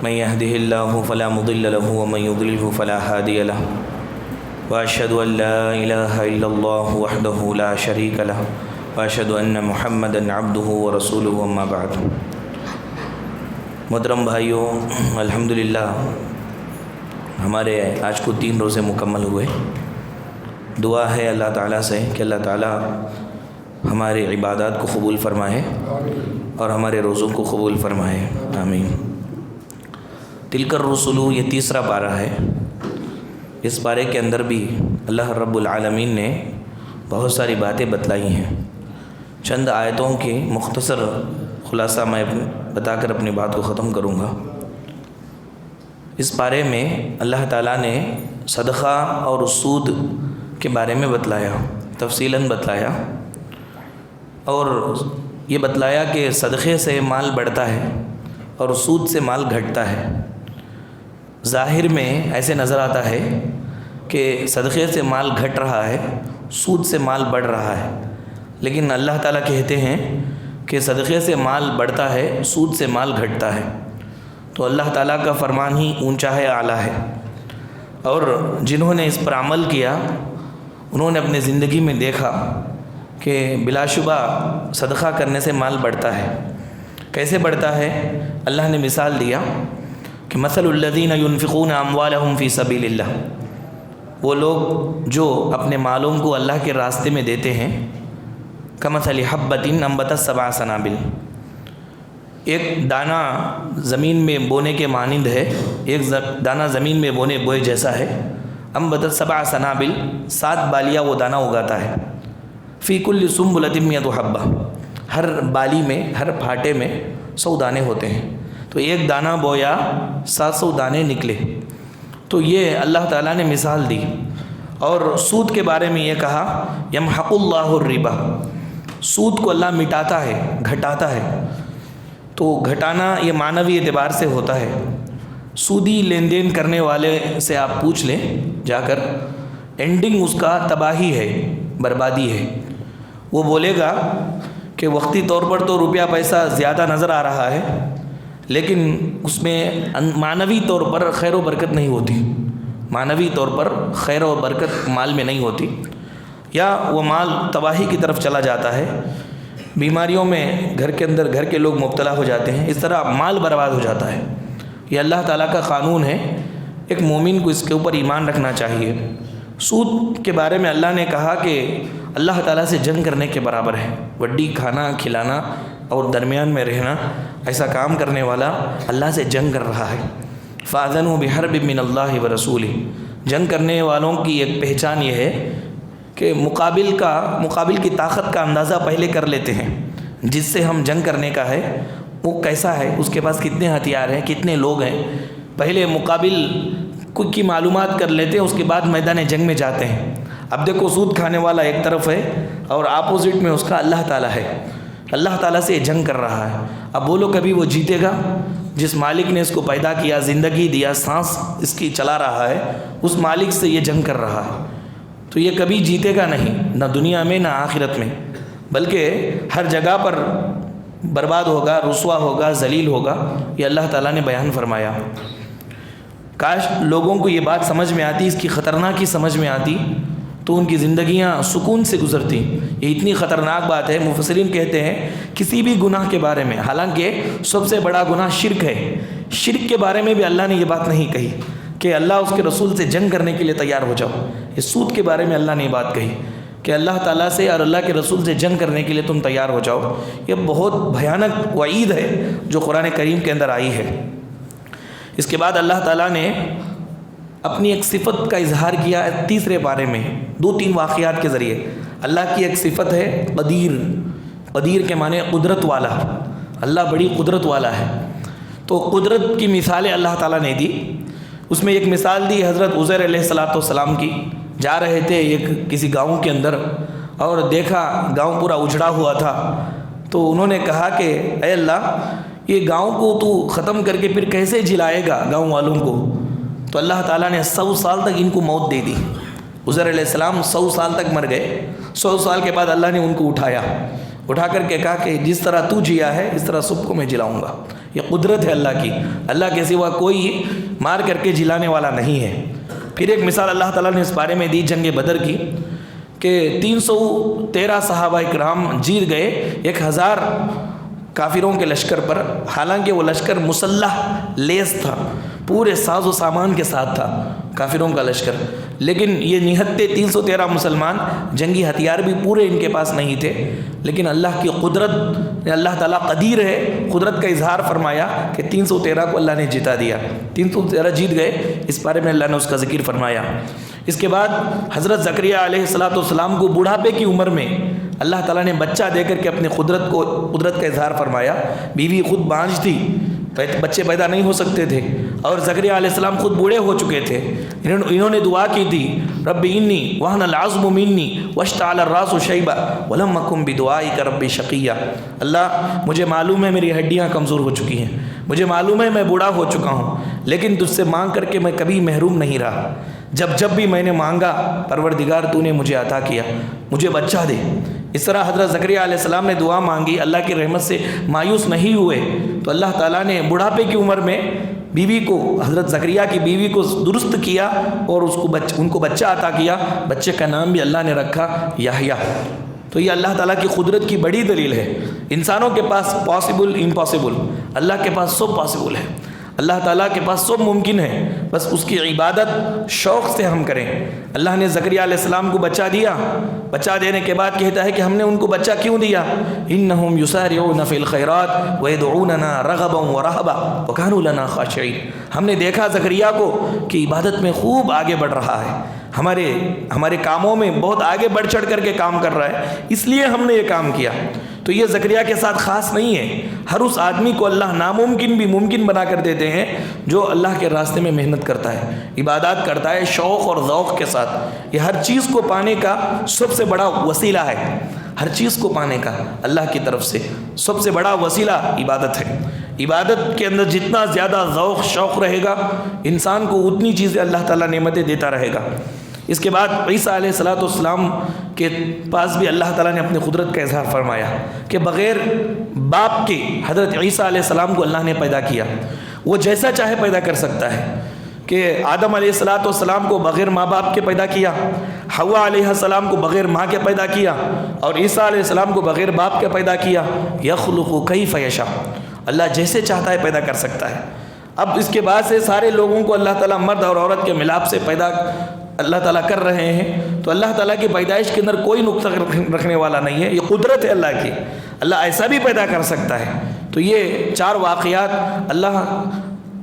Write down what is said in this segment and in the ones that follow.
من يهده الله فلا مضل له ومن يضلله فلا هادي له وأشهد أن لا إله إلا الله وحده لا شريك له وأشهد أن محمدا عبده ورسوله أما بعد۔ محترم بھائیوں، الحمدللہ ہمارے آج کو 3 روزے مکمل ہوئے۔ دعا ہے اللہ تعالیٰ سے کہ اللہ تعالیٰ ہمارے عبادات کو قبول فرمائے اور ہمارے روزوں کو قبول فرمائے، آمین۔ تلک الرسل، یہ تیسرا پارہ ہے۔ اس پارے کے اندر بھی اللہ رب العالمین نے بہت ساری باتیں بتلائی ہیں۔ چند آیتوں کے مختصر خلاصہ میں بتا کر اپنی بات کو ختم کروں گا۔ اس پارے میں اللہ تعالیٰ نے صدقہ اور سود کے بارے میں بتلایا، تفصیلاً بتلایا، اور یہ بتلایا کہ صدقے سے مال بڑھتا ہے اور سود سے مال گھٹتا ہے۔ ظاہر میں ایسے نظر آتا ہے کہ صدقے سے مال گھٹ رہا ہے، سود سے مال بڑھ رہا ہے، لیکن اللہ تعالیٰ کہتے ہیں کہ صدقے سے مال بڑھتا ہے، سود سے مال گھٹتا ہے۔ تو اللہ تعالیٰ کا فرمان ہی اونچا ہے، اعلیٰ ہے، اور جنہوں نے اس پر عمل کیا انہوں نے اپنی زندگی میں دیکھا کہ بلا شبہ صدقہ کرنے سے مال بڑھتا ہے۔ کیسے بڑھتا ہے؟ اللہ نے مثال دیا کہ مثل الذین ينفقون اموالهم فی سبیل اللہ، وہ لوگ جو اپنے مالوں کو اللہ کے راستے میں دیتے ہیں، کمثل حبۃ انبتت 7 سنابل، ایک دانہ زمین میں بونے کے مانند ہے، ایک دانہ زمین میں بوئے جیسا ہے۔ انبتت 7 سنابل، 7 بالیاں وہ دانہ اگاتا ہے۔ فی کل سنبلۃ 100 حبہ، ہر بالی میں، ہر پھاٹے میں 100 دانے ہوتے ہیں۔ تو ایک دانہ بویا 700 دانے نکلے۔ تو یہ اللہ تعالیٰ نے مثال دی۔ اور سود کے بارے میں یہ کہا یمحق اللہ الربا، سود کو اللہ مٹاتا ہے، گھٹاتا ہے۔ تو گھٹانا یہ معنوی اعتبار سے ہوتا ہے۔ سودی لین دین کرنے والے سے آپ پوچھ لیں جا کر، اینڈنگ اس کا تباہی ہے، بربادی ہے۔ وہ بولے گا کہ وقتی طور پر تو روپیہ پیسہ زیادہ نظر آ رہا ہے، لیکن اس میں معنوی طور پر خیر و برکت نہیں ہوتی، معنوی طور پر خیر و برکت مال میں نہیں ہوتی، یا وہ مال تباہی کی طرف چلا جاتا ہے، بیماریوں میں گھر کے اندر گھر کے لوگ مبتلا ہو جاتے ہیں، اس طرح مال برباد ہو جاتا ہے۔ یہ اللہ تعالیٰ کا قانون ہے، ایک مومن کو اس کے اوپر ایمان رکھنا چاہیے۔ سود کے بارے میں اللہ نے کہا کہ اللہ تعالیٰ سے جنگ کرنے کے برابر ہے۔ وڈی کھانا کھلانا اور درمیان میں رہنا، ایسا کام کرنے والا اللہ سے جنگ کر رہا ہے۔ فَأَذَنُوا بِحَرْبٍ مِّنَ اللَّهِ وَرَسُولِهِ، جنگ کرنے والوں کی ایک پہچان یہ ہے کہ مقابل کی طاقت کا اندازہ پہلے کر لیتے ہیں، جس سے ہم جنگ کرنے کا ہے وہ کیسا ہے، اس کے پاس کتنے ہتھیار ہیں، کتنے لوگ ہیں، پہلے مقابل کی معلومات کر لیتے ہیں، اس کے بعد میدان جنگ میں جاتے ہیں۔ اب دیکھو سود کھانے والا ایک طرف ہے اور اپوزٹ میں اس کا اللہ تعالیٰ ہے، اللہ تعالیٰ سے جنگ کر رہا ہے۔ اب بولو کبھی وہ جیتے گا؟ جس مالک نے اس کو پیدا کیا، زندگی دیا، سانس اس کی چلا رہا ہے، اس مالک سے یہ جنگ کر رہا ہے، تو یہ کبھی جیتے گا نہیں، نہ دنیا میں نہ آخرت میں، بلکہ ہر جگہ پر برباد ہوگا، رسوا ہوگا، ذلیل ہوگا۔ یہ اللہ تعالیٰ نے بیان فرمایا۔ کاش لوگوں کو یہ بات سمجھ میں آتی، اس کی خطرناکی سمجھ میں آتی، تو ان کی زندگیاں سکون سے گزرتی۔ یہ اتنی خطرناک بات ہے، مفسرین کہتے ہیں کسی بھی گناہ کے بارے میں، حالانکہ سب سے بڑا گناہ شرک ہے، شرک کے بارے میں بھی اللہ نے یہ بات نہیں کہی کہ اللہ اس کے رسول سے جنگ کرنے کے لیے تیار ہو جاؤ۔ یہ سود کے بارے میں اللہ نے یہ بات کہی کہ اللہ تعالیٰ سے اور اللہ کے رسول سے جنگ کرنے کے لیے تم تیار ہو جاؤ۔ یہ بہت بھیانک وعید ہے جو قرآن کریم کے اندر آئی ہے۔ اس کے بعد اللہ تعالیٰ نے اپنی ایک صفت کا اظہار کیا تیسرے پارے میں، 2-3 واقعات کے ذریعے۔ اللہ کی ایک صفت ہے قدیر، قدیر کے معنی قدرت والا، اللہ بڑی قدرت والا ہے۔ تو قدرت کی مثالیں اللہ تعالیٰ نے دی۔ اس میں ایک مثال دی حضرت عزیر علیہ السلام کی۔ جا رہے تھے ایک کسی گاؤں کے اندر اور دیکھا گاؤں پورا اجڑا ہوا تھا، تو انہوں نے کہا کہ اے اللہ، یہ گاؤں کو تو ختم کر کے پھر کیسے جلائے گا گاؤں والوں کو؟ تو اللہ تعالیٰ نے 100 سال تک ان کو موت دے دی۔ عزیر علیہ السلام 100 سال تک مر گئے۔ 100 سال کے بعد اللہ نے ان کو اٹھایا اٹھا کر کے کہا کہ جس طرح تو جیا ہے اس طرح سب کو میں جلاؤں گا۔ یہ قدرت ہے اللہ کی، اللہ کے سوا کوئی مار کر کے جلانے والا نہیں ہے۔ پھر ایک مثال اللہ تعالیٰ نے اس بارے میں دی جنگ بدر کی کہ 313 صحابہ کرام جیت گئے 1000 کافروں کے لشکر پر، حالانکہ وہ لشکر مسلح لیس تھا، پورے ساز و سامان کے ساتھ تھا کافروں کا لشکر، لیکن یہ نہتے 313 مسلمان، جنگی ہتھیار بھی پورے ان کے پاس نہیں تھے، لیکن اللہ کی قدرت، اللہ تعالیٰ قدیر ہے، قدرت کا اظہار فرمایا کہ 313 کو اللہ نے جتا دیا، 313 جیت گئے۔ اس بارے میں اللہ نے اس کا ذکر فرمایا۔ اس کے بعد حضرت زکریا علیہ السلام کو بڑھاپے کی عمر میں اللہ تعالیٰ نے بچہ دے کر کے اپنے قدرت کا اظہار فرمایا۔ بیوی خود بانجھ تھی، بچے پیدا نہیں ہو سکتے تھے، اور زکریا علیہ السلام خود بوڑھے ہو چکے تھے۔ انہوں نے دعا کی تھی، رب انی وہن العظم منی واشتعل الراس شیبا ولم اکن بدعائک رب شقیا۔ اللہ مجھے معلوم ہے میری ہڈیاں کمزور ہو چکی ہیں، مجھے معلوم ہے میں بوڑھا ہو چکا ہوں، لیکن تجھ سے مانگ کر کے میں کبھی محروم نہیں رہا۔ جب بھی میں نے مانگا پروردگار تو نے مجھے عطا کیا، مجھے بچہ دے۔ اس طرح حضرت زکریا علیہ السلام نے دعا مانگی، اللہ کی رحمت سے مایوس نہیں ہوئے، تو اللہ تعالیٰ نے بڑھاپے کی عمر میں بیوی کو، حضرت زکریا کی بیوی کو درست کیا اور ان کو بچہ عطا کیا۔ بچے کا نام بھی اللہ نے رکھا یحییٰ۔ تو یہ اللہ تعالیٰ کی قدرت کی بڑی دلیل ہے۔ انسانوں کے پاس پاسبل امپاسبل، اللہ کے پاس سب پاسبل ہے، اللہ تعالیٰ کے پاس سب ممکن ہے، بس اس کی عبادت شوق سے ہم کریں۔ اللہ نے زکریا علیہ السلام کو بچہ دیا، بچہ دینے کے بعد کہتا ہے کہ ہم نے ان کو بچہ کیوں دیا؟ انہم یسارعون فی الخیرات ویدعوننا رغبا ورہبا وکانوا لنا خاشعین۔ ہم نے دیکھا زکریا کو کہ عبادت میں خوب آگے بڑھ رہا ہے، ہمارے کاموں میں بہت آگے بڑھ چڑھ کر کے کام کر رہا ہے، اس لیے ہم نے یہ کام کیا۔ تو یہ زکریا کے ساتھ خاص نہیں ہے، ہر اس آدمی کو اللہ ناممکن بھی ممکن بنا کر دیتے ہیں جو اللہ کے راستے میں محنت کرتا ہے، عبادات کرتا ہے شوق اور ذوق کے ساتھ۔ یہ ہر چیز کو پانے کا سب سے بڑا وسیلہ ہے، ہر چیز کو پانے کا اللہ کی طرف سے سب سے بڑا وسیلہ عبادت ہے۔ عبادت کے اندر جتنا زیادہ ذوق شوق رہے گا انسان کو، اتنی چیزیں اللہ تعالیٰ نعمتیں دیتا رہے گا۔ اس کے بعد عیسیٰ علیہ السلام کے پاس بھی اللہ تعالیٰ نے اپنی قدرت کا اظہار فرمایا کہ بغیر باپ کے حضرت عیسیٰ علیہ السلام کو اللہ نے پیدا کیا، وہ جیسا چاہے پیدا کر سکتا ہے، کہ آدم علیہ السلام کو بغیر ماں باپ کے پیدا کیا، حوا علیہ السلام کو بغیر ماں کے پیدا کیا، اور عیسیٰ علیہ السلام کو بغیر باپ کے پیدا کیا۔ یخلق کیف یشاء، اللہ جیسے چاہتا ہے پیدا کر سکتا ہے۔ اب اس کے بعد سے سارے لوگوں کو اللہ تعالیٰ مرد اور عورت کے ملاپ سے پیدا اللہ تعالیٰ کر رہے ہیں، تو اللہ تعالیٰ کی پیدائش کے اندر کوئی نقص رکھنے والا نہیں ہے، یہ قدرت ہے اللہ کی، اللہ ایسا بھی پیدا کر سکتا ہے۔ تو یہ 4 واقعات اللہ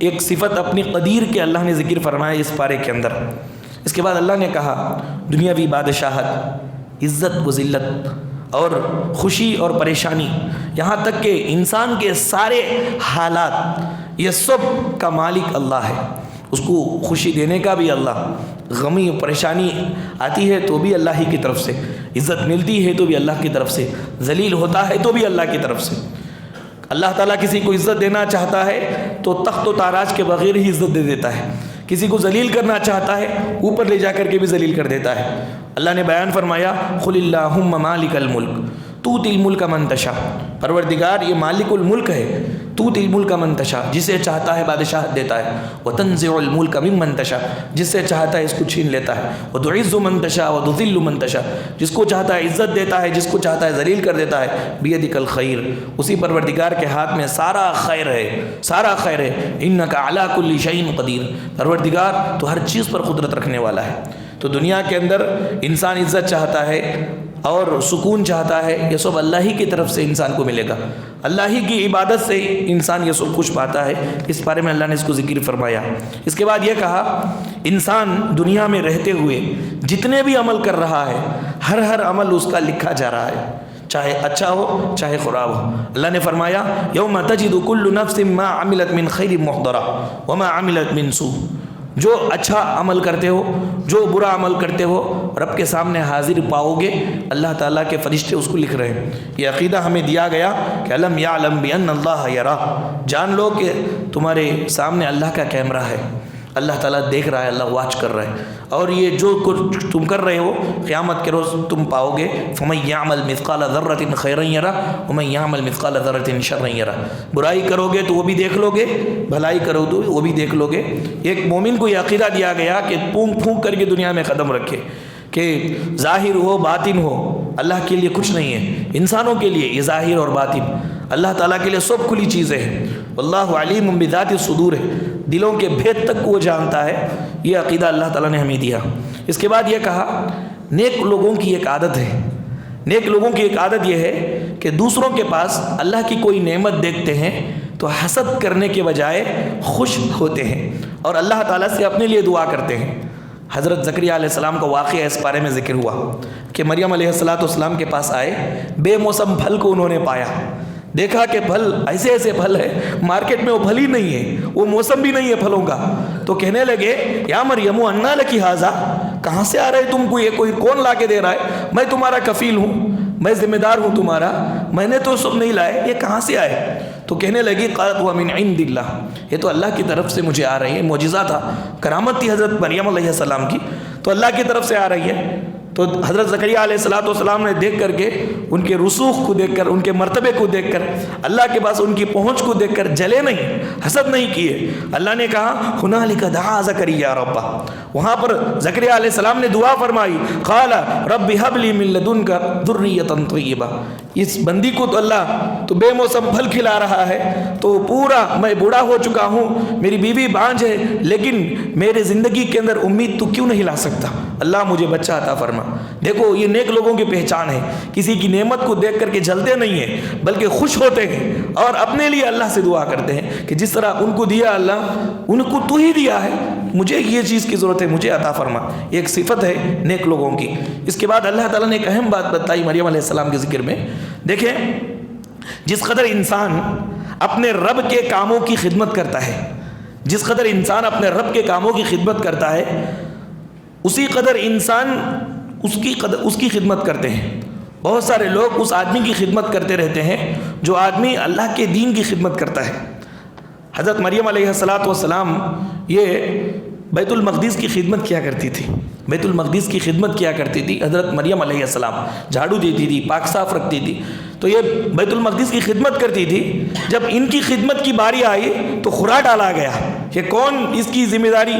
ایک صفت اپنی قدیر کے اللہ نے ذکر فرمایا اس پارے کے اندر۔ اس کے بعد اللہ نے کہا دنیاوی بادشاہت، عزت و ذلت اور خوشی اور پریشانی، یہاں تک کہ انسان کے سارے حالات، یہ سب کا مالک اللہ ہے۔ اس کو خوشی دینے کا بھی اللہ، غمی و پریشانی آتی ہے تو بھی اللہ ہی کی طرف سے، عزت ملتی ہے تو بھی اللہ کی طرف سے، ذلیل ہوتا ہے تو بھی اللہ کی طرف سے۔ اللہ تعالیٰ کسی کو عزت دینا چاہتا ہے تو تخت و تاراج کے بغیر ہی عزت دے دیتا ہے، کسی کو ذلیل کرنا چاہتا ہے اوپر لے جا کر کے بھی ذلیل کر دیتا ہے۔ اللہ نے بیان فرمایا قل اللہم مالک الملک تؤتی الملک من تشاء، پروردگار یہ مالک الملک ہے، تؤتی الملک من تشاء، جسے چاہتا ہے بادشاہت دیتا ہے، وتنزع الملک ممن تشاء، جس سے چاہتا ہے اس کو چھین لیتا ہے، وتعز من تشاء وتذل من تشاء، جس کو چاہتا ہے عزت دیتا ہے، جس کو چاہتا ہے ذلیل کر دیتا ہے، بیدک الخیر، اسی پروردگار کے ہاتھ میں سارا خیر ہے، سارا خیر ہے، انک علی کل شیء قدیر، پروردگار تو ہر چیز پر قدرت رکھنے والا ہے۔ تو دنیا کے اندر انسان عزت چاہتا ہے اور سکون چاہتا ہے، یہ سب اللہ ہی کی طرف سے انسان کو ملے گا، اللہ ہی کی عبادت سے انسان یہ سب کچھ پاتا ہے۔ اس بارے میں اللہ نے اس کو ذکر فرمایا۔ اس کے بعد یہ کہا انسان دنیا میں رہتے ہوئے جتنے بھی عمل کر رہا ہے، ہر عمل اس کا لکھا جا رہا ہے، چاہے اچھا ہو چاہے خراب ہو۔ اللہ نے فرمایا یوم تجد کل نفس ما عملت من خیر محضرہ وما عملت من سوء، جو اچھا عمل کرتے ہو جو برا عمل کرتے ہو رب کے سامنے حاضر پاؤ گے، اللہ تعالیٰ کے فرشتے اس کو لکھ رہے ہیں۔ یہ عقیدہ ہمیں دیا گیا کہ علم یعلم بان اللہ یرا، جان لو کہ تمہارے سامنے اللہ کا کیمرہ ہے، اللہ تعالیٰ دیکھ رہا ہے، اللہ واچ کر رہا ہے، اور یہ جو کچھ تم کر رہے ہو قیامت کے روز تم پاؤ گے. فَمَن يَعْمَلْ مِثْقَالَ ذَرَّةٍ خَيْرًا يَرَهُ وَمَن يَعْمَلْ مِثْقَالَ ذَرَّةٍ شَرًّا يَرَهُ. برائی کرو گے تو وہ بھی دیکھ لو گے، بھلائی کرو تو وہ بھی دیکھ لو گے. ایک مومن کو یہ عقیدہ دیا گیا کہ پھونک پھونک کر کے دنیا میں قدم رکھے، کہ ظاہر ہو باطن ہو اللہ کے لیے کچھ نہیں ہے. انسانوں کے لیے یہ ظاہر اور باطن، اللہ تعالیٰ کے لیے سب کھلی چیزیں ہیں. واللہ علیم بذات الصدور ہے، دلوں کے بھید تک وہ جانتا ہے. یہ عقیدہ اللہ تعالیٰ نے ہمیں دیا. اس کے بعد یہ کہا نیک لوگوں کی ایک عادت ہے، نیک لوگوں کی ایک عادت یہ ہے کہ دوسروں کے پاس اللہ کی کوئی نعمت دیکھتے ہیں تو حسد کرنے کے بجائے خوش ہوتے ہیں اور اللہ تعالیٰ سے اپنے لیے دعا کرتے ہیں. حضرت زکریا علیہ السلام کا واقعہ اس بارے میں ذکر ہوا کہ مریم علیہ السلام کے پاس آئے، بے موسم پھل کو انہوں نے پایا، دیکھا کہ پھل ایسے ایسے پھل ہے، مارکیٹ میں وہ پھل ہی نہیں ہے، وہ موسم بھی نہیں ہے پھلوں کا. تو کہنے لگے یا مریم انا لکی ھذا، کہاں سے آ رہے تم کو، یہ کوئی کون لا کے دے رہا ہے؟ میں تمہارا کفیل ہوں، میں ذمہ دار ہوں تمہارا، میں نے تو سب نہیں لائے، یہ کہاں سے آئے؟ تو کہنے لگی قالت ومن عند اللہ، یہ تو اللہ کی طرف سے مجھے آ رہی ہے. معجزہ تھا، کرامت تھی حضرت مریم علیہ السلام کی، تو اللہ کی طرف سے آ رہی ہے. تو حضرت زکریا علیہ السلام نے دیکھ کر کے ان کے رسوخ کو دیکھ کر، ان کے مرتبے کو دیکھ کر، اللہ کے پاس ان کی پہنچ کو دیکھ کر جلے نہیں، حسد نہیں کیے. اللہ نے کہا ہنالک دعا زکریا ربہ، وہاں پر زکریا علیہ السلام نے دعا فرمائی، قال رب هب لي من لدنك ذریۃ طیبہ. اس بندی کو تو اللہ تو بے موسم پھل کھلا رہا ہے، تو پورا میں بوڑھا ہو چکا ہوں، میری بیوی بانجھ ہے، لیکن میرے زندگی کے اندر امید تو کیوں نہیں لا سکتا، اللہ مجھے بچہ عطا فرما. دیکھو یہ نیک لوگوں کی پہچان ہے، کسی کی نعمت کو دیکھ کر کے جلتے نہیں ہیں بلکہ خوش ہوتے ہیں اور اپنے لیے اللہ سے دعا کرتے ہیں کہ جس طرح ان کو دیا اللہ، ان کو تو ہی دیا ہے، مجھے یہ چیز کی ضرورت ہے، مجھے عطا فرما. یہ ایک صفت ہے نیک لوگوں کی. اس کے بعد اللہ تعالیٰ نے ایک اہم بات بتائی مریم علیہ السلام کے ذکر میں. دیکھیں جس قدر انسان اپنے رب کے کاموں کی خدمت کرتا ہے، جس قدر انسان اپنے رب کے کاموں کی خدمت کرتا ہے، اسی قدر انسان اس کی خدمت کرتے ہیں. بہت سارے لوگ اس آدمی کی خدمت کرتے رہتے ہیں جو آدمی اللہ کے دین کی خدمت کرتا ہے. حضرت مریم علیہ السلام یہ بیت المقدس کی خدمت کیا کرتی تھی، بیت المقدس کی خدمت کیا کرتی تھی. حضرت مریم علیہ السلام جھاڑو دیتی تھی، پاک صاف رکھتی تھی، تو یہ بیت المقدس کی خدمت کرتی تھی. جب ان کی خدمت کی باری آئی تو خورا ڈالا گیا کہ کون اس کی ذمہ داری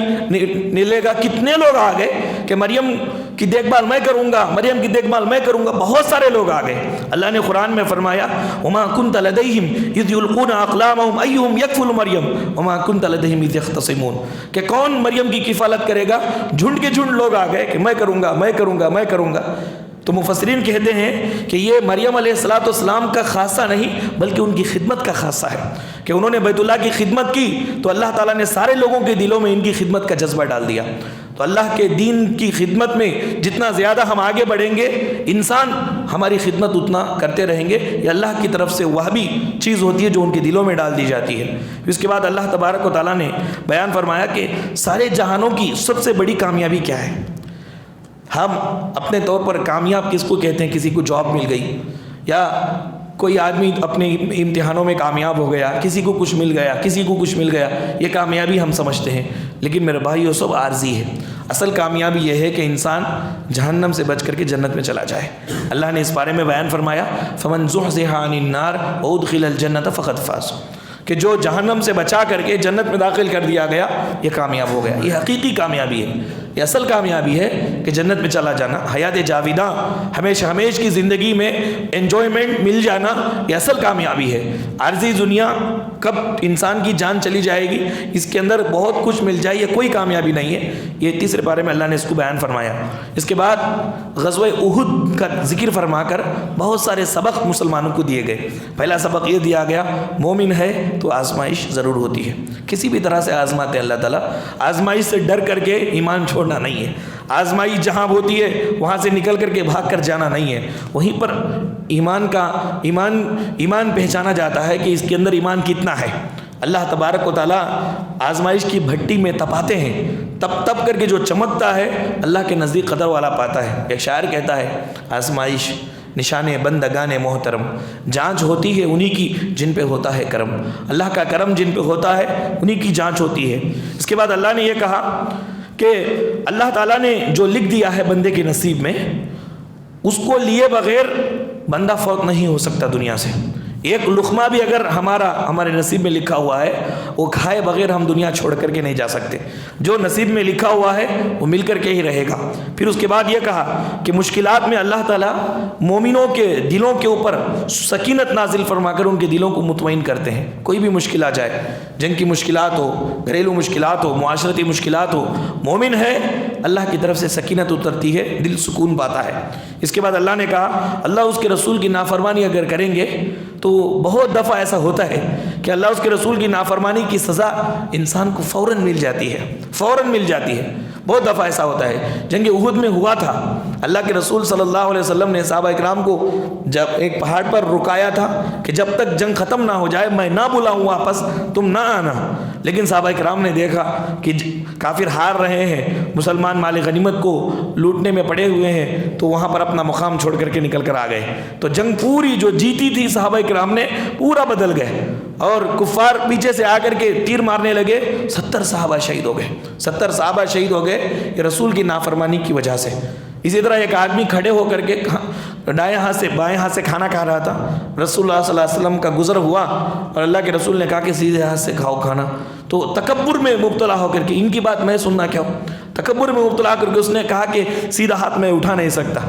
لے گا. کتنے لوگ آ گئے کہ مریم کی دیکھ بھال میں کروں گا، مریم کی دیکھ بھال میں کروں گا. بہت سارے لوگ آ گئے. اللہ نے قرآن میں فرمایا وما كنت لديهم اذ يلقون اقلامهم ايهم يكفل مریم وما كنت لديهم اذ يختصمون، کہ کون مریم کی کفالت کرے گا. جھنڈ کے جھنڈ لوگ آ گئے کہ میں کروں گا، میں کروں گا، میں کروں گا. تو مفسرین کہتے ہیں کہ یہ مریم علیہ السلام کا خاصہ نہیں بلکہ ان کی خدمت کا خاصہ ہے کہ انہوں نے بیت اللہ کی خدمت کی تو اللہ تعالیٰ نے سارے لوگوں کے دلوں میں ان کی خدمت کا جذبہ ڈال دیا. تو اللہ کے دین کی خدمت میں جتنا زیادہ ہم آگے بڑھیں گے، انسان ہماری خدمت اتنا کرتے رہیں گے. یہ اللہ کی طرف سے وہ بھی چیز ہوتی ہے جو ان کے دلوں میں ڈال دی جاتی ہے. اس کے بعد اللہ تبارک و تعالیٰ نے بیان فرمایا کہ سارے جہانوں کی سب سے بڑی کامیابی کیا ہے. ہم اپنے طور پر کامیاب کس کو کہتے ہیں؟ کسی کو جاب مل گئی یا کوئی آدمی اپنے امتحانوں میں کامیاب ہو گیا، کسی کو کچھ مل گیا، کسی کو کچھ مل گیا، یہ کامیابی ہم سمجھتے ہیں. لیکن میرے بھائی یہ سب عارضی ہے. اصل کامیابی یہ ہے کہ انسان جہنم سے بچ کر کے جنت میں چلا جائے. اللہ نے اس بارے میں بیان فرمایا فمن زحزح عن النار وادخل الجنة فقد فاز، کہ جو جہنم سے بچا کر کے جنت میں داخل کر دیا گیا یہ کامیاب ہو گیا. یہ حقیقی کامیابی ہے، یہ اصل کامیابی ہے کہ جنت میں چلا جانا، حیات جاویدہ، ہمیشہ کی زندگی میں انجوائمنٹ مل جانا، یہ اصل کامیابی ہے. عارضی دنیا کب انسان کی جان چلی جائے گی، اس کے اندر بہت کچھ مل جائے، یہ کوئی کامیابی نہیں ہے. یہ تیسرے بارے میں اللہ نے اس کو بیان فرمایا. اس کے بعد غزوہ احد کا ذکر فرما کر بہت سارے سبق مسلمانوں کو دیے گئے. پہلا سبق یہ دیا گیا مومن ہے تو آزمائش ضرور ہوتی ہے، کسی بھی طرح سے آزماتے اللہ تعالیٰ. آزمائش سے ڈر کر کے ایمان چھوڑنا نہیں ہے. آزمائش جہاں ہوتی ہے وہاں سے نکل کر کے بھاگ کر جانا نہیں ہے. وہیں پر ایمان پہچانا جاتا ہے کہ اس کے اندر ایمان کتنا ہے. اللہ تبارک و تعالیٰ آزمائش کی بھٹی میں تپاتے ہیں، تپ کر کے جو چمکتا ہے اللہ کے نزدیک قدر والا پاتا ہے. ایک شاعر کہتا ہے آزمائش نشان بندگان محترم، جانچ ہوتی ہے انہی کی جن پہ ہوتا ہے کرم، اللہ کا کرم جن پہ ہوتا ہے انہی کی جانچ ہوتی ہے۔ اس کے بعد اللہ نے یہ کہا کہ اللہ تعالیٰ نے جو لکھ دیا ہے بندے کے نصیب میں، اس کو لیے بغیر بندہ فوت نہیں ہو سکتا دنیا سے۔ ایک لقمہ بھی اگر ہمارے نصیب میں لکھا ہوا ہے، وہ کھائے بغیر ہم دنیا چھوڑ کر کے نہیں جا سکتے۔ جو نصیب میں لکھا ہوا ہے وہ مل کر کے ہی رہے گا۔ پھر اس کے بعد یہ کہا کہ مشکلات میں اللہ تعالیٰ مومنوں کے دلوں کے اوپر سکینت نازل فرما کر ان کے دلوں کو مطمئن کرتے ہیں۔ کوئی بھی مشکل آ جائے، جنگ کی مشکلات ہو، گھریلو مشکلات ہو، معاشرتی مشکلات ہو، مومن ہے اللہ کی طرف سے سکینت اترتی ہے، دل سکون پاتا ہے۔ اس کے بعد اللہ نے کہا اللہ اس کے رسول کی نافرمانی اگر کریں گے تو بہت دفعہ ایسا ہوتا ہے کہ اللہ اس کے رسول کی نافرمانی کی سزا انسان کو فوراً مل جاتی ہے۔ بہت دفعہ ایسا ہوتا ہے۔ جنگ احد میں ہوا تھا، اللہ کے رسول صلی اللہ علیہ وسلم نے صحابہ اکرام کو جب ایک پہاڑ پر رکایا تھا کہ جب تک جنگ ختم نہ ہو جائے میں نہ بلاؤں واپس، تم نہ آنا۔ لیکن صحابہ اکرام نے دیکھا کہ کافر ہار رہے ہیں، مسلمان مال غنیمت کو لوٹنے میں پڑے ہوئے ہیں، تو وہاں پر اپنا مقام چھوڑ کر کے نکل کر آ گئے۔ تو جنگ پوری جو جیتی تھی صحابہ اکرام نے پورا بدل گئے، اور کفار پیچھے سے آ کر کے تیر مارنے لگے۔ 70 صحابہ شہید ہو گئے، 70 صحابہ شہید ہو گئے یہ رسول کی نافرمانی کی وجہ سے۔ اسی طرح ایک آدمی کھڑے ہو کر کے دائیں ہاتھ سے بائیں ہاتھ سے کھانا کھا رہا تھا، رسول اللہ صلی اللہ علیہ وسلم کا گزر ہوا اور اللہ کے رسول نے کہا کہ سیدھے ہاتھ سے کھاؤ کھانا۔ تو تکبر میں مبتلا ہو کر کے ان کی بات میں سننا کیا ہو، تکبر میں مبتلا کر کے اس نے کہا کہ سیدھا ہاتھ میں اٹھا نہیں سکتا۔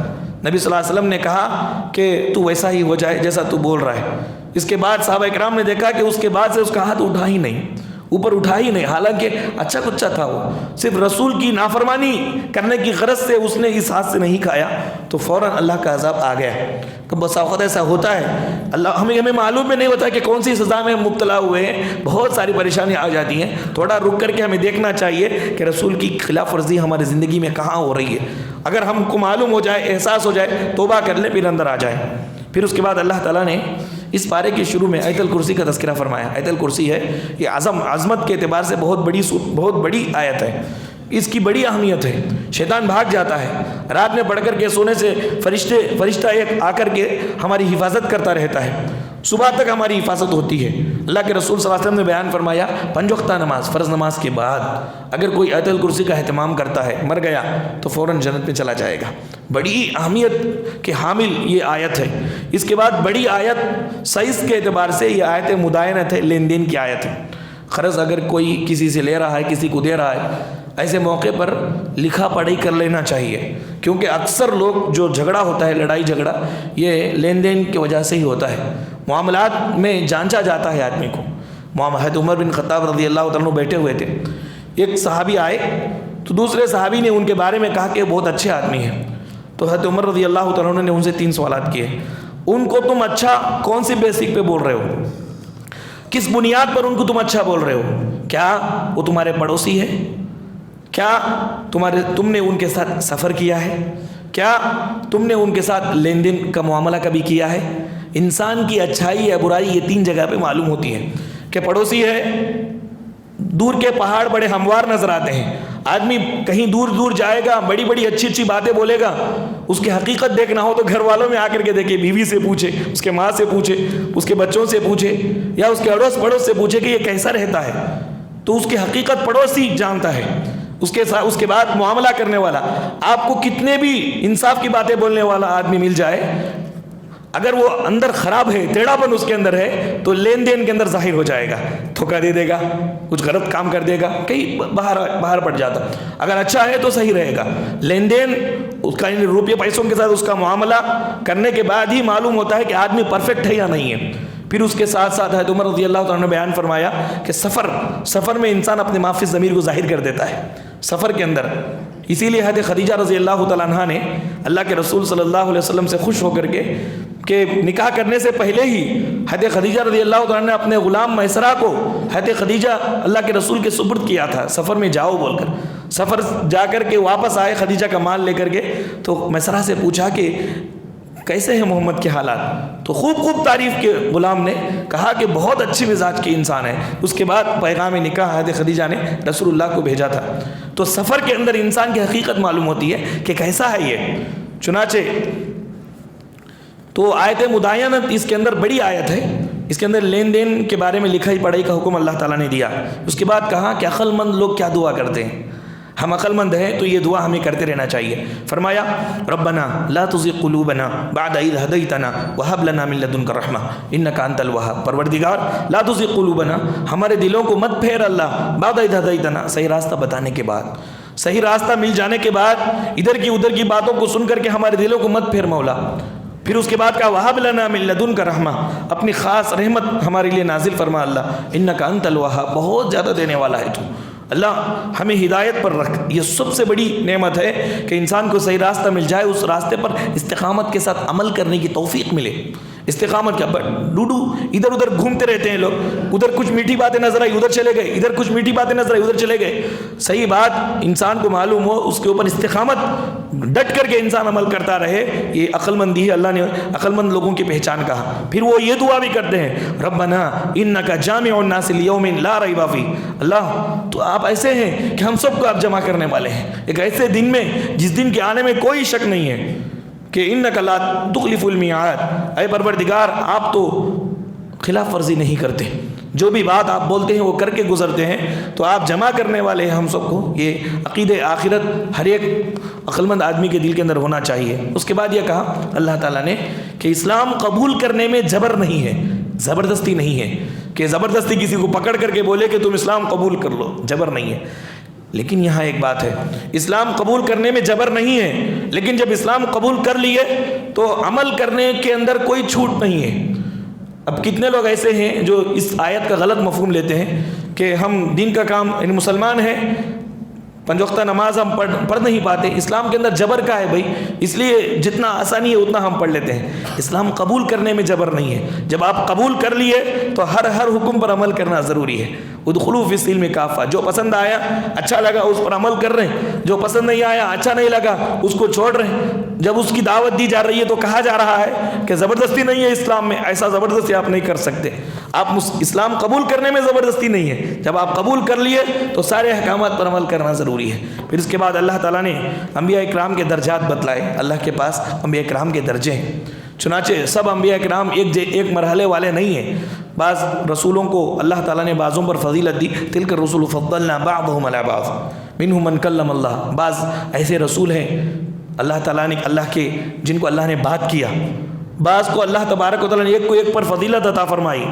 نبی صلی اللہ علیہ وسلم نے کہا کہ تو ویسا ہی ہو جائے جیسا تو بول رہا ہے۔ اس کے بعد صحابہ اکرام نے دیکھا کہ اس کے بعد سے اس کا ہاتھ اٹھا ہی نہیں، اوپر اٹھا ہی نہیں، حالانکہ اچھا کچا تھا، وہ صرف رسول کی نافرمانی کرنے کی غرض سے اس نے اس ہاتھ سے نہیں کھایا، تو فوراً اللہ کا عذاب آ گیا۔ بس اوقات ایسا ہوتا ہے، اللہ ہمیں معلوم بھی نہیں ہوتا کہ کون سی سزا میں مبتلا ہوئے ہیں، بہت ساری پریشانیاں آ جاتی ہیں۔ تھوڑا رک کر کے ہمیں دیکھنا چاہیے کہ رسول کی خلاف ورزی ہماری زندگی میں کہاں ہو رہی ہے۔ اگر ہم کو معلوم ہو جائے، احساس ہو جائے، توبہ کر لیں، پھر اندر آ جائے۔ پھر اس کے بعد اللہ تعالیٰ نے اس پارے کے شروع میں آیت الکرسی کا تذکرہ فرمایا۔ آیت الکرسی ہے یہ عظمت کے اعتبار سے بہت بڑی آیت ہے، اس کی بڑی اہمیت ہے۔ شیطان بھاگ جاتا ہے، رات میں پڑھ کر کے سونے سے فرشتہ ایک آ کر کے ہماری حفاظت کرتا رہتا ہے، صبح تک ہماری حفاظت ہوتی ہے۔ اللہ کے رسول صلی اللہ علیہ وسلم نے بیان فرمایا 5 وقتہ نماز، فرض نماز کے بعد اگر کوئی آیت الکرسی کا اہتمام کرتا ہے، مر گیا تو فوراً جنت میں چلا جائے گا۔ بڑی اہمیت کے حامل یہ آیت ہے۔ اس کے بعد بڑی آیت سائز کے اعتبار سے یہ آیت مدائنت ہے، لین دین کی آیت ہے۔ قرض اگر کوئی کسی سے لے رہا ہے، کسی کو دے رہا ہے، ایسے موقع پر لکھا پڑھی کر لینا چاہیے، کیونکہ اکثر لوگ جو جھگڑا ہوتا ہے، لڑائی جھگڑا، یہ لین دین کی وجہ سے ہی ہوتا ہے۔ معاملات میں جانچا جاتا ہے آدمی کو۔ حضرت عمر بن خطاب رضی اللہ تعالیٰ عنہ بیٹھے ہوئے تھے، ایک صحابی آئے تو دوسرے صحابی نے ان کے بارے میں کہا کہ بہت اچھے آدمی ہیں۔ تو حضرت عمر رضی اللہ تعالیٰ عنہ نے ان سے 3 سوالات کیے۔ ان کو تم اچھا کون سی بیسک پہ بول رہے ہو؟ کس بنیاد پر ان کو تم اچھا بول رہے ہو؟ کیا وہ تمہارے پڑوسی ہے؟ کیا تم نے ان کے ساتھ سفر کیا ہے؟ کیا تم نے ان کے ساتھ لین دین کا معاملہ کبھی کیا ہے؟ انسان کی اچھائی یا برائی یہ 3 جگہ پہ معلوم ہوتی ہے کہ پڑوسی ہے، دور کے پہاڑ بڑے ہموار نظر آتے ہیں، آدمی کہیں دور دور جائے گا، بڑی بڑی اچھی اچھی باتیں بولے گا، اس کی حقیقت دیکھنا ہو تو گھر والوں میں آ کر کے دیکھے، بیوی سے پوچھے، اس کے ماں سے پوچھے، اس کے بچوں سے پوچھے، یا اس کے اڑوس پڑوس سے پوچھے کہ یہ کیسا رہتا ہے، تو اس کی حقیقت پڑوسی جانتا ہے۔ اس کے بعد معاملہ کرنے والا، آپ کو کتنے بھی انصاف کی باتیں بولنے والا آدمی مل جائے، اگر وہ اندر خراب ہے، ٹیڑھا پن اس کے اندر ہے، تو لین دین کے اندر ظاہر ہو جائے گا، دھوکہ دے دے گا، کچھ غلط کام کر دے گا، کہیں باہر پڑ جاتا۔ اگر اچھا ہے تو صحیح رہے گا۔ لین دین اس کا روپے پیسوں کے ساتھ اس کا معاملہ کرنے کے بعد ہی معلوم ہوتا ہے کہ آدمی پرفیکٹ ہے یا نہیں ہے۔ پھر اس کے ساتھ ساتھ حضرت عمر رضی اللہ تعالیٰ نے بیان فرمایا کہ سفر میں انسان اپنے معافی ضمیر کو ظاہر کر دیتا ہے، سفر کے اندر۔ اسی لیے حضرت خدیجہ رضی اللہ تعالیٰ عنہ نے اللہ کے رسول صلی اللہ علیہ وسلم سے خوش ہو کر کے کہ نکاح کرنے سے پہلے ہی حضرت خدیجہ رضی اللہ تعالیٰ نے اپنے غلام میسرہ کو حضرت خدیجہ اللہ کے رسول کے سپرد کیا تھا، سفر میں جاؤ بول کر۔ سفر جا کر کے واپس آئے خدیجہ کا مال لے کر کے، تو میسرہ سے پوچھا کہ کیسے ہیں محمد کے حالات، تو خوب تعریف کے غلام نے کہا کہ بہت اچھی مزاج کی انسان ہے۔ اس کے بعد پیغام نکاح حضرت خدیجہ نے رسول اللہ کو بھیجا تھا۔ تو سفر کے اندر انسان کی حقیقت معلوم ہوتی ہے کہ کیسا ہے یہ۔ چنانچہ تو آیت مداینت اس کے اندر بڑی آیت ہے، اس کے اندر لین دین کے بارے میں لکھائی پڑھائی کا حکم اللہ تعالیٰ نے دیا۔ اس کے بعد کہا کہ عقل مند لوگ کیا دعا کرتے ہیں، ہم عقل مند ہیں تو یہ دعا ہمیں کرتے رہنا چاہیے۔ فرمایا ربنا لا تزغ قلوبنا بعد اذ هديتنا وهب لنا من لدنك رحمة انك انت الوهاب، پروردگار لا تزغ قلوبنا، ہمارے دلوں کو مت پھیر اللہ، بعد اذ هديتنا، صحیح راستہ بتانے کے بعد، صحیح راستہ مل جانے کے بعد ادھر کی ادھر کی باتوں کو سن کر کے ہمارے دلوں کو مت پھیر مولا۔ پھر اس کے بعد کہا وہب لنا من لدنک رحمہ، اپنی خاص رحمت ہمارے لیے نازل فرما اللہ، انک انت الوہاب، بہت زیادہ دینے والا ہے تو اللہ، ہمیں ہدایت پر رکھ۔ یہ سب سے بڑی نعمت ہے کہ انسان کو صحیح راستہ مل جائے، اس راستے پر استقامت کے ساتھ عمل کرنے کی توفیق ملے۔ استقامت کیا، ڈوڈو ادھر ادھر گھومتے رہتے ہیں لوگ، ادھر کچھ میٹھی باتیں نظر آئی ادھر چلے گئے، ادھر کچھ میٹھی باتیں نظر آئی ادھر چلے گئے۔ صحیح بات انسان کو معلوم ہو، اس کے اوپر استقامت ڈٹ کر کے انسان عمل کرتا رہے، یہ عقل مندی ہے۔ اللہ نے عقل مند لوگوں کی پہچان کہا۔ پھر وہ یہ دعا بھی کرتے ہیں ربنا انک جامع الناس لیوم لا ریب فیہ، اللہ تو آپ ایسے ہیں کہ ہم سب کو آپ جمع کرنے والے ہیں ایک ایسے دن میں جس دن کے آنے میں کوئی شک نہیں ہے کہ انک لا تخلف المیعاد، اے پروردگار آپ تو خلاف ورزی نہیں کرتے، جو بھی بات آپ بولتے ہیں وہ کر کے گزرتے ہیں، تو آپ جمع کرنے والے ہیں ہم سب کو۔ یہ عقید آخرت ہر ایک عقل مند آدمی کے دل کے اندر ہونا چاہیے۔ اس کے بعد یہ کہا اللہ تعالیٰ نے کہ اسلام قبول کرنے میں جبر نہیں ہے، زبردستی نہیں ہے کہ زبردستی کسی کو پکڑ کر کے بولے کہ تم اسلام قبول کر لو، جبر نہیں ہے۔ لیکن یہاں ایک بات ہے، اسلام قبول کرنے میں جبر نہیں ہے، لیکن جب اسلام قبول کر لیے تو عمل کرنے کے اندر کوئی چھوٹ نہیں ہے۔ اب کتنے لوگ ایسے ہیں جو اس آیت کا غلط مفہوم لیتے ہیں کہ ہم دین کا کام، یعنی مسلمان ہیں، پنج وقتہ نماز ہم پڑھ نہیں پاتے، اسلام کے اندر جبر کا ہے بھائی، اس لیے جتنا آسانی ہے اتنا ہم پڑھ لیتے ہیں۔ اسلام قبول کرنے میں جبر نہیں ہے، جب آپ قبول کر لیے تو ہر حکم پر عمل کرنا ضروری ہے۔ ادخلوا فی السلم کافہ، جو پسند آیا اچھا لگا اس پر عمل کر رہے ہیں، جو پسند نہیں آیا اچھا نہیں لگا اس کو چھوڑ رہے ہیں۔ جب اس کی دعوت دی جا رہی ہے تو کہا جا رہا ہے کہ زبردستی نہیں ہے اسلام میں، ایسا زبردستی آپ نہیں کر سکتے۔ آپ اسلام قبول کرنے میں زبردستی نہیں ہے، جب آپ قبول کر لیے تو سارے احکامات پر عمل کرنا ضروری ہے۔ پھر اس کے بعد اللہ تعالیٰ نے انبیاء اکرام کے درجات بتلائے۔ اللہ کے پاس انبیاء اکرام کے درجے ہیں، چنانچہ سب انبیاء اکرام ایک مرحلے والے نہیں ہیں۔ بعض رسولوں کو اللہ تعالیٰ نے بعضوں پر فضیلت دی، تلک الرسل فضلنا بعضهم علی بعض منهم من کلم اللہ، بعض ایسے رسول ہیں اللہ تعالیٰ نے کے جن کو اللہ نے بات کیا، بعض کو اللہ تبارک و تعالیٰ نے ایک کو ایک پر فضیلت عطا فرمائی۔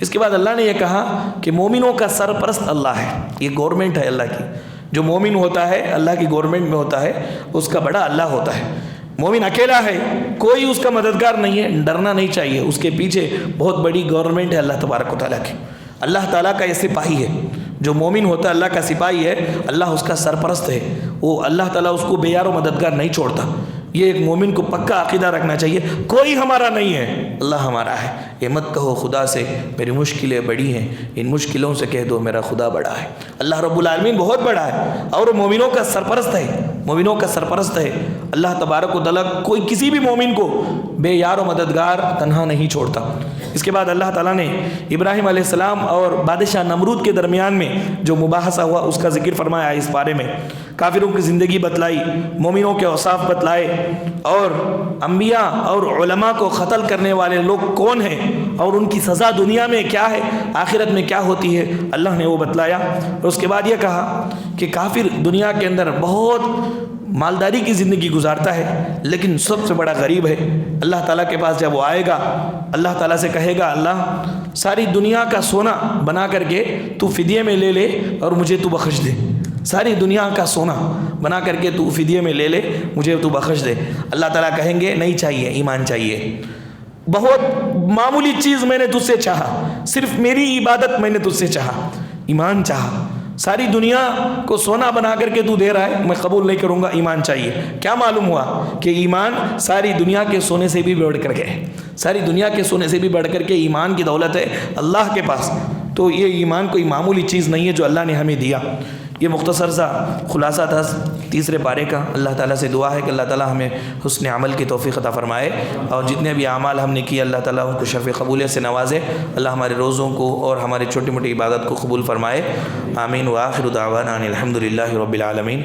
اس کے بعد اللہ نے یہ کہا کہ مومنوں کا سرپرست اللہ ہے، یہ گورنمنٹ ہے اللہ کی۔ جو مومن ہوتا ہے اللہ کی گورنمنٹ میں ہوتا ہے، اس کا بڑا اللہ ہوتا ہے۔ مومن اکیلا ہے، کوئی اس کا مددگار نہیں ہے، ڈرنا نہیں چاہیے، اس کے پیچھے بہت بڑی گورنمنٹ ہے اللہ تبارک و تعالیٰ کی۔ اللہ تعالیٰ کا یہ سپاہی ہے، جو مومن ہوتا ہے اللہ کا سپاہی ہے، اللہ اس کا سرپرست ہے، وہ اللہ تعالیٰ اس کو بے یار و مددگار نہیں چھوڑتا۔ یہ ایک مومن کو پکا عقیدہ رکھنا چاہیے، کوئی ہمارا نہیں ہے، اللہ ہمارا ہے۔ یہ مت کہو خدا سے میری مشکلیں بڑی ہیں، ان مشکلوں سے کہہ دو میرا خدا بڑا ہے۔ اللہ رب العالمین بہت بڑا ہے اور مومنوں کا سرپرست ہے، مومنوں کا سرپرست ہے۔ اللہ تبارک و تعالیٰ کوئی کسی بھی مومن کو بے یار و مددگار تنہا نہیں چھوڑتا۔ اس کے بعد اللہ تعالیٰ نے ابراہیم علیہ السلام اور بادشاہ نمرود کے درمیان میں جو مباحثہ ہوا اس کا ذکر فرمایا اس بارے میں۔ کافروں کی زندگی بتلائی، مومنوں کے اوصاف بتلائے، اور انبیاء اور علماء کو قتل کرنے والے لوگ کون ہیں اور ان کی سزا دنیا میں کیا ہے، آخرت میں کیا ہوتی ہے، اللہ نے وہ بتلایا۔ اور اس کے بعد یہ کہا کہ کافر دنیا کے اندر بہت مالداری کی زندگی گزارتا ہے لیکن سب سے بڑا غریب ہے۔ اللہ تعالیٰ کے پاس جب وہ آئے گا، اللہ تعالیٰ سے کہے گا اللہ ساری دنیا کا سونا بنا کر کے تو فدیے میں لے لے اور مجھے تو بخش دے، ساری دنیا کا سونا بنا کر کے تو فدیے میں لے لے مجھے تو بخش دے۔ اللہ تعالیٰ کہیں گے نہیں چاہیے، ایمان چاہیے، بہت معمولی چیز میں نے تجھ سے چاہا، صرف میری عبادت میں نے تجھ سے چاہا، ایمان چاہا، ساری دنیا کو سونا بنا کر کے تو دے رہا ہے، میں قبول نہیں کروں گا، ایمان چاہیے۔ کیا معلوم ہوا کہ ایمان ساری دنیا کے سونے سے بھی بڑھ کر کے ہے، ساری دنیا کے سونے سے بھی بڑھ کر کے ایمان کی دولت ہے اللہ کے پاس۔ تو یہ ایمان کوئی معمولی چیز نہیں ہے جو اللہ نے ہمیں دیا۔ یہ مختصر سا خلاصہ تھا تیسرے پارے کا۔ اللہ تعالیٰ سے دعا ہے کہ اللہ تعالیٰ ہمیں حسن عمل کی توفیق عطا فرمائے، اور جتنے بھی اعمال ہم نے کیے اللہ تعالیٰ ان کو شرف قبولیت سے نوازے۔ اللہ ہمارے روزوں کو اور ہماری چھوٹی موٹی عبادت کو قبول فرمائے، آمین۔ وآخر دعوانا ان الحمد للہ رب العالمین۔